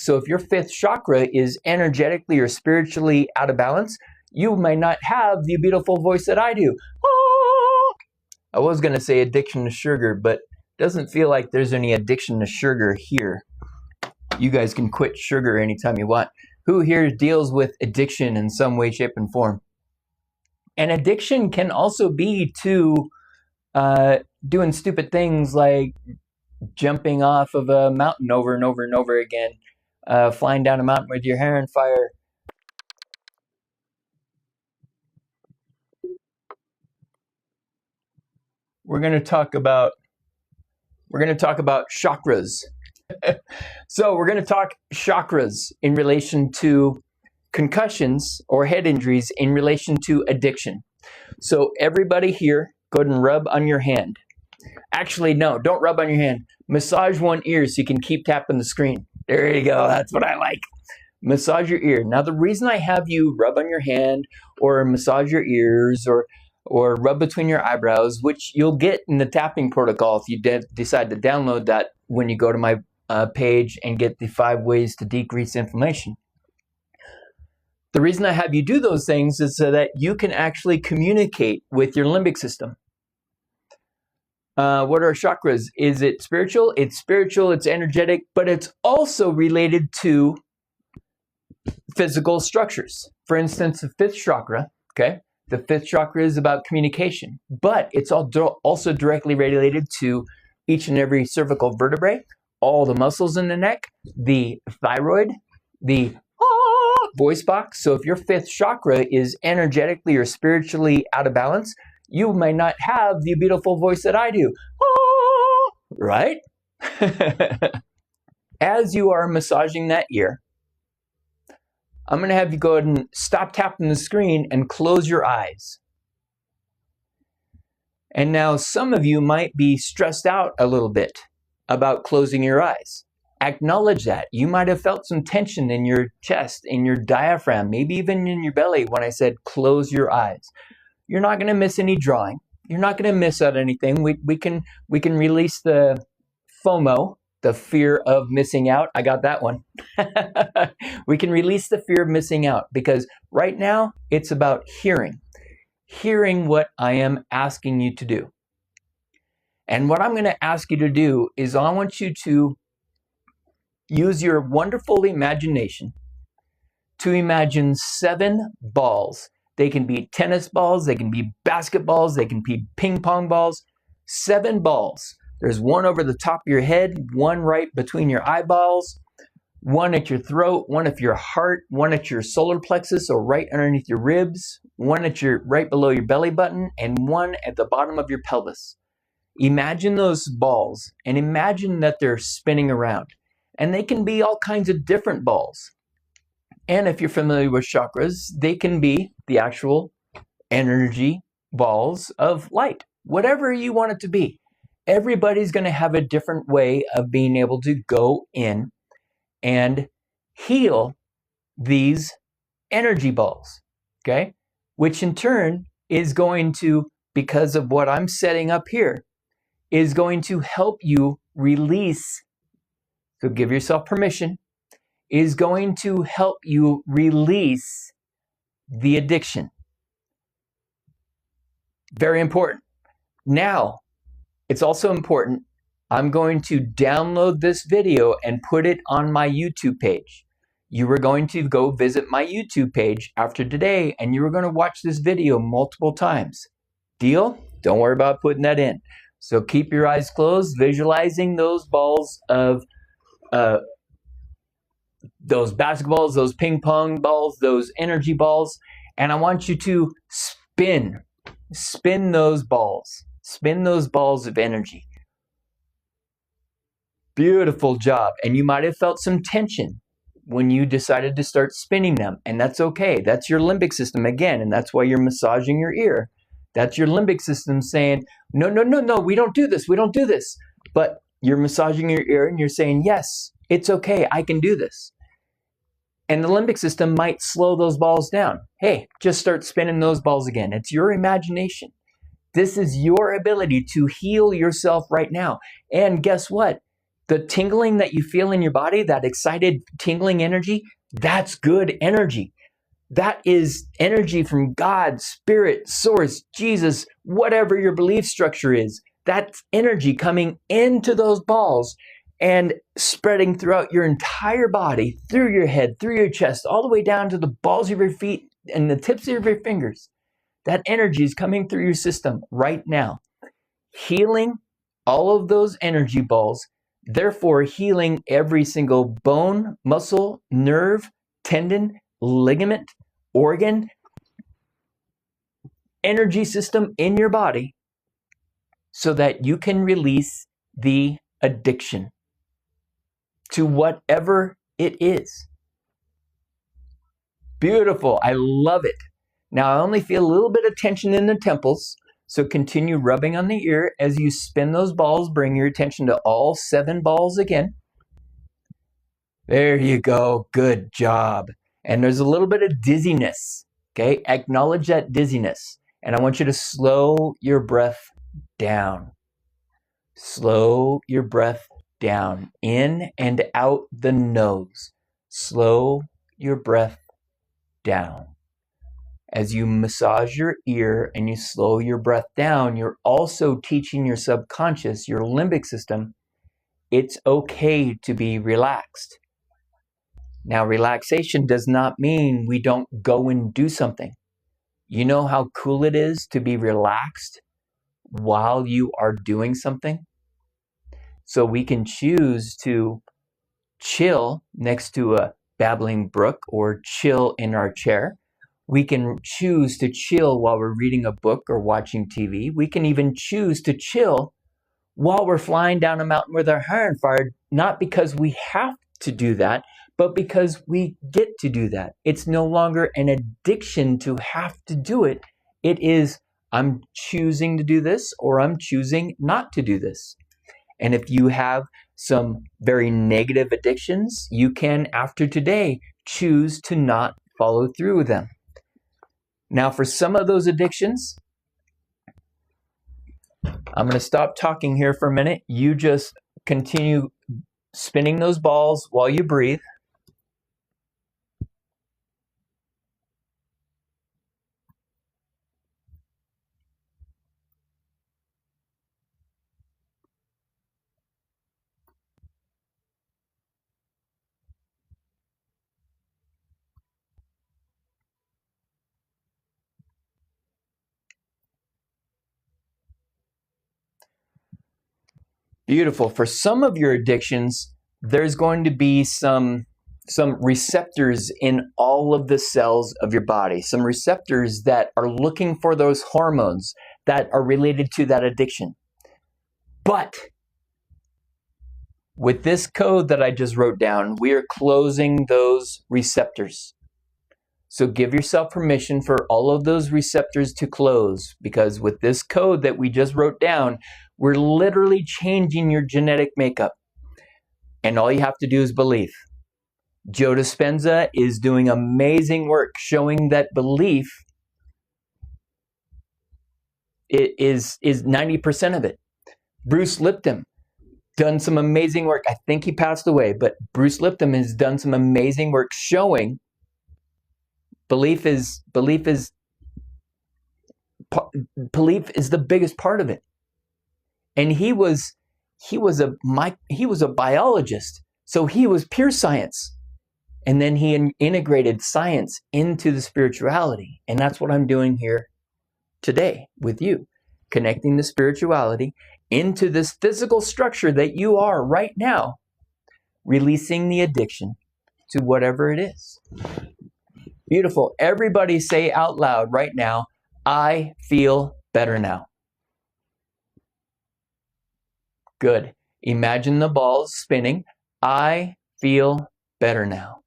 So if your fifth chakra is energetically or spiritually out of balance, you might not have the beautiful voice that I do. Ah! I was going to say addiction to sugar, but it doesn't feel like there's any addiction to sugar here. You guys can quit sugar anytime you want. Who here deals with addiction in some way, shape, and form? And addiction can also be to doing stupid things like jumping off of a mountain over and over and over again, flying down a mountain with your hair on fire. We're going to talk about chakras. So we're going to talk chakras in relation to concussions or head injuries in relation to addiction. So everybody here, go ahead and rub on your hand. Actually, no, don't rub on your hand. Massage one ear so you can keep tapping the screen. There you go. That's what I like. Massage your ear. Now, the reason I have you rub on your hand or massage your ears or rub between your eyebrows, which you'll get in the tapping protocol if you decide to download that when you go to my page and get the 5 ways to decrease inflammation. The reason I have you do those things is so that you can actually communicate with your limbic system. What are chakras? Is it spiritual? It's spiritual, it's energetic, but it's also related to physical structures. For instance, the fifth chakra, okay? The fifth chakra is about communication, but it's also directly related to each and every cervical vertebrae, all the muscles in the neck, the thyroid, the voice box. So if your fifth chakra is energetically or spiritually out of balance, you may not have the beautiful voice that I do. Right? As you are massaging that ear, I'm going to have you go ahead and stop tapping the screen and close your eyes. And now some of you might be stressed out a little bit about closing your eyes. Acknowledge that. You might have felt some tension in your chest, in your diaphragm, maybe even in your belly when I said close your eyes. You're not going to miss any drawing. You're not going to miss out anything. We can release the FOMO, the fear of missing out. I got that one. We can release the fear of missing out because right now it's about hearing what I am asking you to do. And what I'm going to ask you to do is I want you to use your wonderful imagination to imagine 7 balls. They can be tennis balls, they can be basketballs, they can be ping pong balls. 7 balls. There's one over the top of your head, one right between your eyeballs, one at your throat, one at your heart, one at your solar plexus or right underneath your ribs, one at your right below your belly button, and one at the bottom of your pelvis. Imagine those balls and imagine that they're spinning around. And they can be all kinds of different balls. And if you're familiar with chakras, they can be the actual energy balls of light, whatever you want it to be. Everybody's going to have a different way of being able to go in and heal these energy balls, okay? Which in turn is going to, because of what I'm setting up here, is going to help you release. So give yourself permission, is going to help you release the addiction. Very important. Now, it's also important, I'm going to download this video and put it on my YouTube page. You are going to go visit my YouTube page after today and you are going to watch this video multiple times. Deal? Don't worry about putting that in. So keep your eyes closed, visualizing those balls of those basketballs, those ping pong balls, those energy balls, and I want you to spin those balls. Spin those balls of energy. Beautiful job. And you might have felt some tension when you decided to start spinning them, and that's okay. That's your limbic system again, and that's why you're massaging your ear. That's your limbic system saying, no, we don't do this, But you're massaging your ear and you're saying, yes, it's okay, I can do this. And the limbic system might slow those balls down. Hey, just start spinning those balls again. It's your imagination. This is your ability to heal yourself right now. And guess what? The tingling that you feel in your body, that excited tingling energy, that's good energy. That is energy from God, Spirit, Source, Jesus, whatever your belief structure is. That's energy coming into those balls and spreading throughout your entire body, through your head, through your chest, all the way down to the balls of your feet and the tips of your fingers. That energy is coming through your system right now, healing all of those energy balls, therefore healing every single bone, muscle, nerve, tendon, ligament, organ, energy system in your body, so that you can release the addiction to whatever it is. Beautiful. I love it. Now I only feel a little bit of tension in the temples, so continue rubbing on the ear as you spin those balls. Bring your attention to all 7 balls again. There you go. Good job. And there's a little bit of dizziness. Okay, acknowledge that dizziness. And I want you to slow your breath down. Slow your breath down. In and out the nose. Slow your breath down. As you massage your ear and you slow your breath down, you're also teaching your subconscious, your limbic system, it's okay to be relaxed. Now, relaxation does not mean we don't go and do something. You know how cool it is to be relaxed while you are doing something? So we can choose to chill next to a babbling brook or chill in our chair. We can choose to chill while we're reading a book or watching TV. We can even choose to chill while we're flying down a mountain with our hair on fire, not because we have to do that, but because we get to do that. It's no longer an addiction to have to do it. It is, I'm choosing to do this or I'm choosing not to do this. And if you have some very negative addictions, you can, after today, choose to not follow through with them. Now, for some of those addictions, I'm going to stop talking here for a minute. You just continue spinning those balls while you breathe. Beautiful. For some of your addictions, there's going to be some receptors in all of the cells of your body, some receptors that are looking for those hormones that are related to that addiction. But with this code that I just wrote down, we are closing those receptors. So give yourself permission for all of those receptors to close, because with this code that we just wrote down, we're literally changing your genetic makeup. And all you have to do is believe. Joe Dispenza is doing amazing work showing that belief is 90% of it. Bruce Lipton done some amazing work. I think he passed away, but Bruce Lipton has done some amazing work showing belief is the biggest part of it. And he was a biologist, so he was pure science. And then he integrated science into the spirituality. And that's what I'm doing here today with you, connecting the spirituality into this physical structure that you are right now, releasing the addiction to whatever it is. Beautiful. Everybody say out loud right now, I feel better now. Good. Imagine the balls spinning. I feel better now.